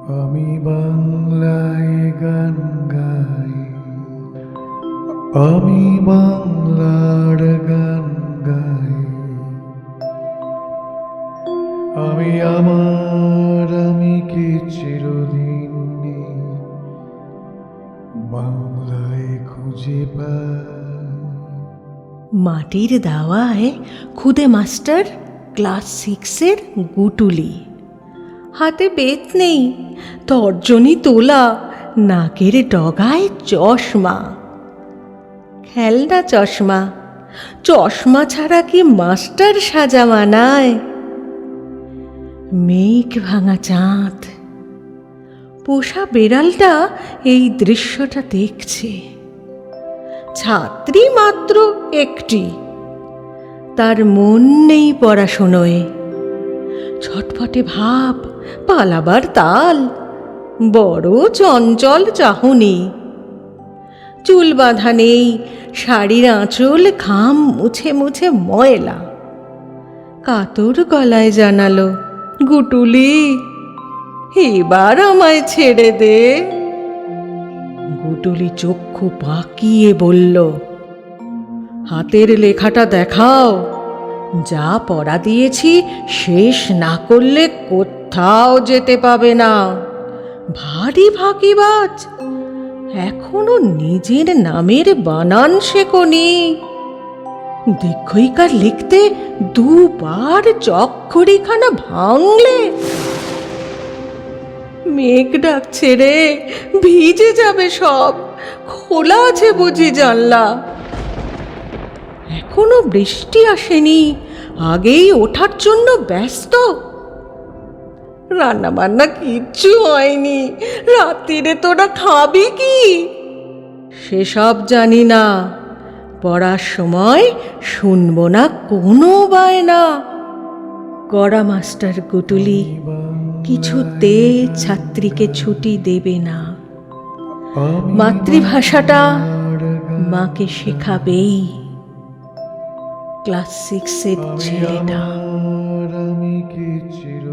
আমি বাংলায় গান গাই, আমি বাংলার গান গাই। আমি আমি কি চিরদিন বাংলায় খুঁজে পাই। মাটির দাওয়ায় খুদে মাস্টার ক্লাস 6-এর গুটুলি, হাতে বেত নেই, তর্জনী তোলা, নাকের ডগায় চশমা, খেলনা চশমা। চশমা ছাড়া কি মাস্টার সাজা মানায়? মেঘ ভাঙা চাঁদ, পোষা বেড়ালটা এই দৃশ্যটা দেখছে। ছাত্রী মাত্র একটি, তার মন নেই পড়াশোনায়। ছটফটে ভাব, পালাবার তাল, বড় চঞ্চল চাহনি। চুল বাঁধা নেই, শাড়ির আঁচল ঘাম মুছে মুছে ময়লা। কাতর গলায় জানালো, গুটুলি, এবার আমায় ছেড়ে দে। গুটুলি চক্ষু পাকিয়ে বলল, হাতের লেখাটা দেখাও। যা পড়া দিয়েছি শেষ না করলে কোথাও যেতে পাবে না। ভারী ফাঁকিবাজ, এখনো নিজের নামের বানান শেখনি। দীর্ঘইকার লিখতে দুবার চক্ষুরিখানা ভাঙলে। মেঘ ডাকছে রে, ভিজে যাবে সব। খোলা আছে বুঝি জানলা? এখনো বৃষ্টি আসেনি, আগেই ওঠার জন্য ব্যস্ত। রান্না বান্না কিচ্ছু হয়নি, রাত্রিরে তোরা খাবি কি? সেসব জানি না, পড়ার সময় শুনবো না কোনো বায়না। কড়া মাস্টার গুটুলি কিছুতে ছাত্রীকে ছুটি দেবে না। মাতৃভাষাটা মাকে শেখাবেই। ক্লাস 6-এর ছেলেটা। আমি কি চির